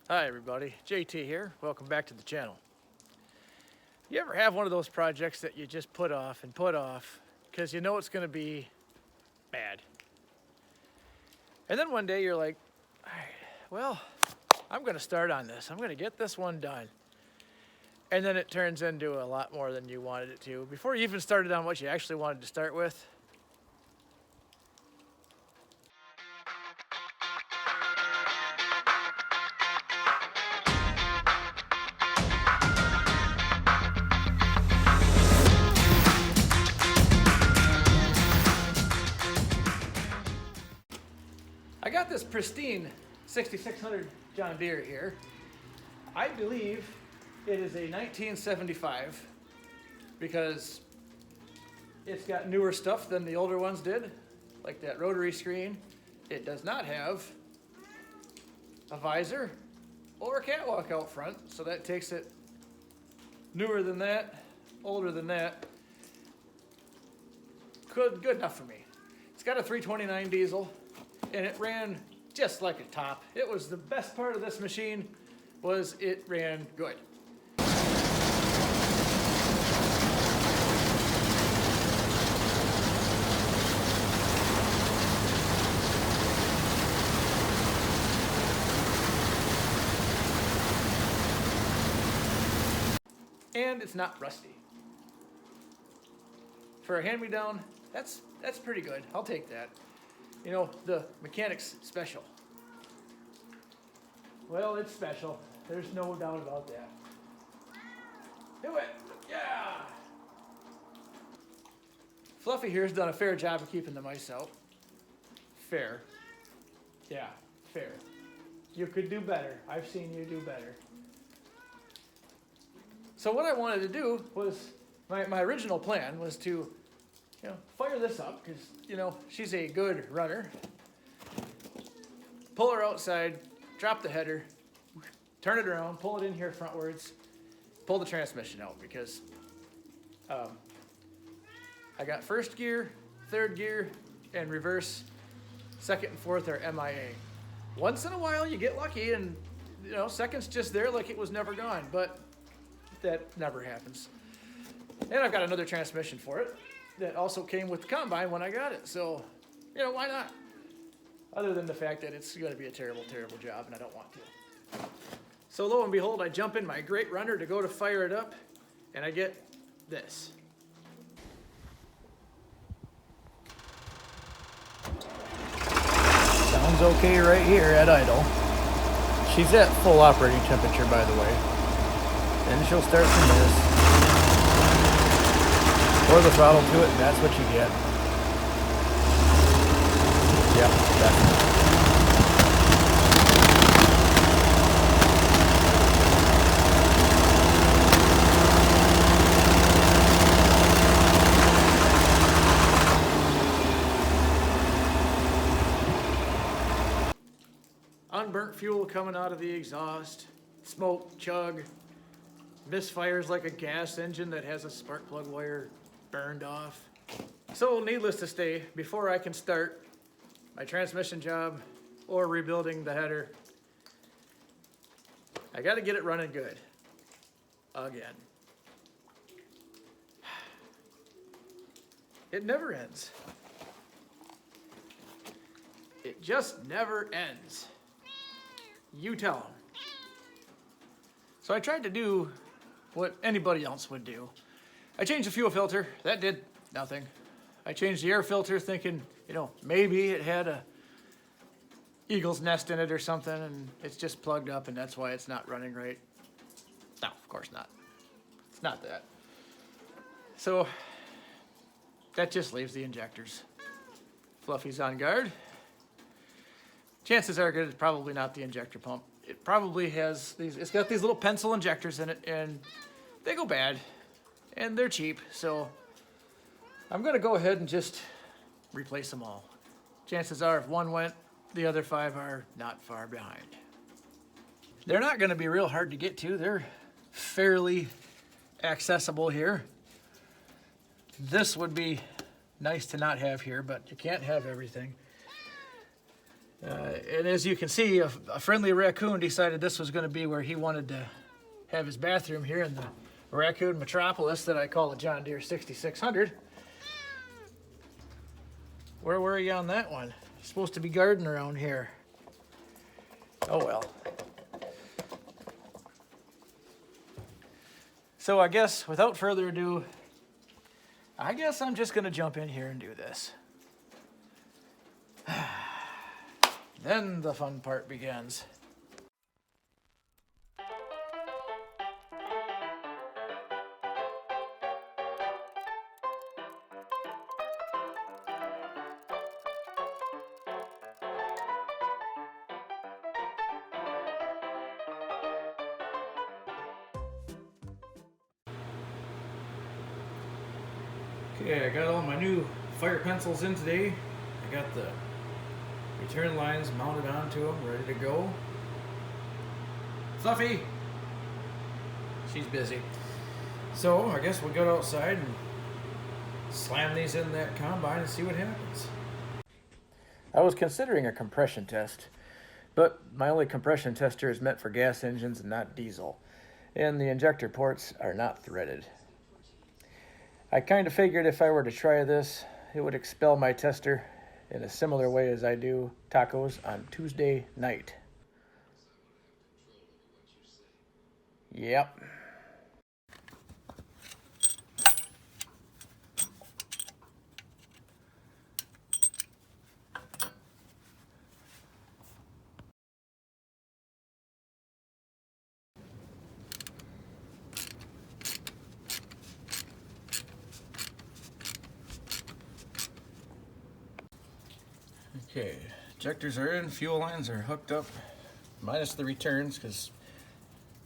Hi everybody, JT here. Welcome back to the channel. You ever have one of those projects that you just put off and put off because you know it's going to be bad? And then one day you're like, all right, well, I'm going to start on this. I'm going to get this one done. And then it turns into a lot more than you wanted it to. Before you even started on what you actually wanted to start with, I got this pristine 6600 John Deere here. I believe it is a 1975 because it's got newer stuff than the older ones did, like that rotary screen. It does not have a visor or a catwalk out front, so that takes it newer than that, older than that. Good enough for me. It's got a 329 diesel. And it ran just like a top. It was the best part of this machine, was it ran good. And it's not rusty. For a hand-me-down, that's pretty good. I'll take that. You know, the mechanic's special. Well, it's special. There's no doubt about that. Do it! Yeah! Fluffy here's done a fair job of keeping the mice out. Fair. Yeah, fair. You could do better. I've seen you do better. So what I wanted to do was, my original plan was to fire this up, because, she's a good runner. Pull her outside, drop the header, turn it around, pull it in here frontwards, pull the transmission out, because I got first gear, third gear, and reverse. Second and fourth are MIA. Once in a while you get lucky and, second's just there like it was never gone, but that never happens. And I've got another transmission for it that also came with the combine when I got it. So, why not? Other than the fact that it's going to be a terrible, terrible job and I don't want to. So lo and behold, I jump in my great runner to go to fire it up and I get this. Sounds okay right here at idle. She's at full operating temperature, by the way. Then she'll start from this. Or the throttle to it, and that's what you get. Yep, definitely. Unburnt fuel coming out of the exhaust, smoke, chug, misfires like a gas engine that has a spark plug wire burned off. So needless to say, before I can start my transmission job or rebuilding the header, I got to get it running good again. It never ends. It just never ends. You tell them. So I tried to do what anybody else would do. I changed the fuel filter. That did nothing. I changed the air filter thinking, maybe it had a eagle's nest in it or something and it's just plugged up and that's why it's not running right. No, of course not. It's not that. So that just leaves the injectors. Fluffy's on guard. Chances are good it's probably not the injector pump. It probably has it's got these little pencil injectors in it and they go bad. And they're cheap, so I'm going to go ahead and just replace them all. Chances are if one went, the other 5 are not far behind. They're not going to be real hard to get to. They're fairly accessible here. This would be nice to not have here, but you can't have everything. And as you can see, a friendly raccoon decided this was going to be where he wanted to have his bathroom here in the raccoon metropolis that I call the John Deere 6600. Where were you on that one? You're supposed to be guarding around here. Oh well. So I guess without further ado, I guess I'm just going to jump in here and do this. Then the fun part begins. Okay, I got all my new fire pencils in today. I got the return lines mounted onto them, ready to go. Fluffy! She's busy. So, I guess we'll go outside and slam these in that combine and see what happens. I was considering a compression test, but my only compression tester is meant for gas engines and not diesel, and the injector ports are not threaded. I kind of figured if I were to try this, it would expel my tester in a similar way as I do tacos on Tuesday night. Yep. Okay, injectors are in, fuel lines are hooked up, minus the returns, because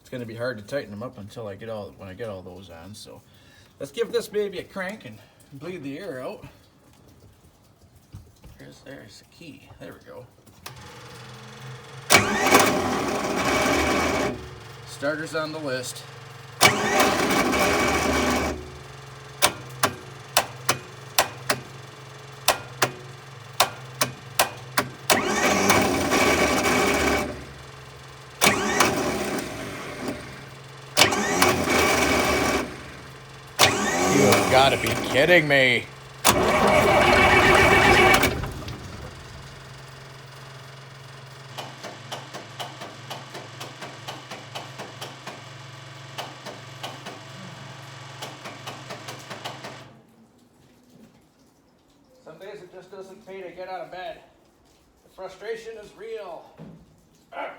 it's going to be hard to tighten them up until I get all those on. So let's give this baby a crank and bleed the air out. There's the key. There we go. Starters on the list. You've got to be kidding me. Some days it just doesn't pay to get out of bed. The frustration is real. Ah.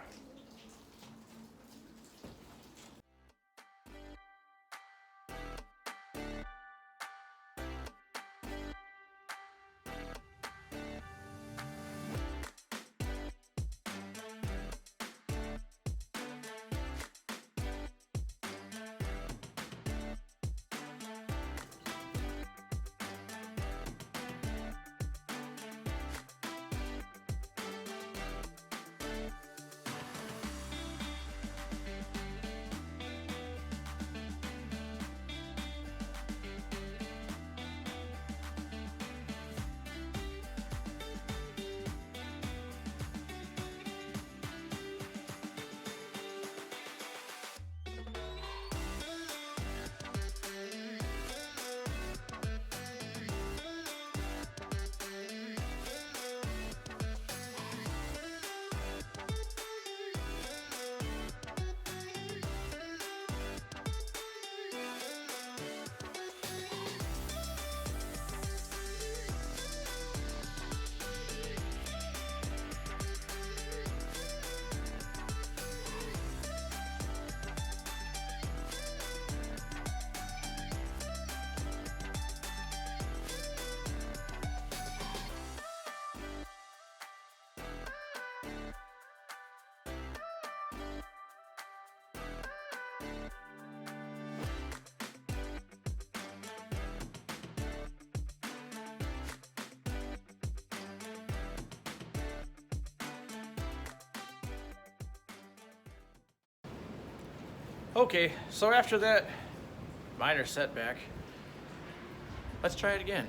Okay, so after that minor setback, let's try it again.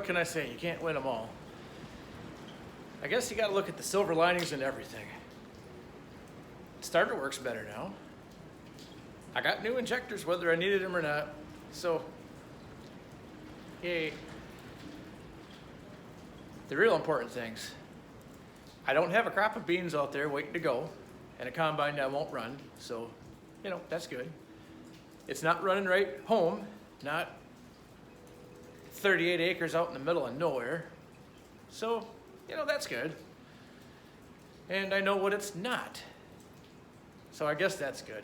what can I say? You can't win them all. I guess you got to look at the silver linings and everything. Starter works better now. I got new injectors whether I needed them or not. So, yay. The real important things. I don't have a crop of beans out there waiting to go, and a combine that won't run, so, you know, that's good. It's not running right home, not 38 acres out in the middle of nowhere. So, you know, that's good. And I know what it's not. So I guess that's good.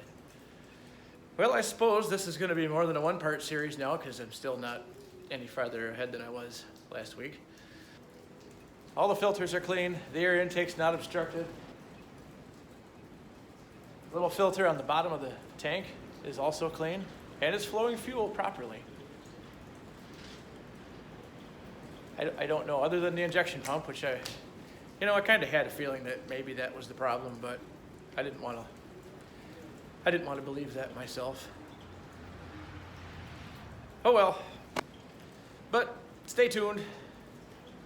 Well, I suppose this is going to be more than a one-part series now because I'm still not any farther ahead than I was last week. All the filters are clean. The air intake's not obstructed. Little filter on the bottom of the tank is also clean, and it's flowing fuel properly. I don't know, other than the injection pump, which I kind of had a feeling that maybe that was the problem, but I didn't want to believe that myself. Oh well. But stay tuned.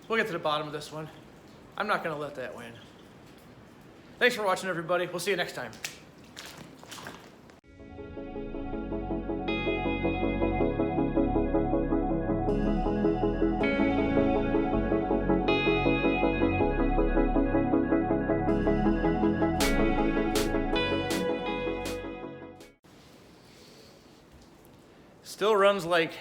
We'll get to the bottom of this one. I'm not going to let that win. Thanks for watching, everybody. We'll see you next time. Still runs like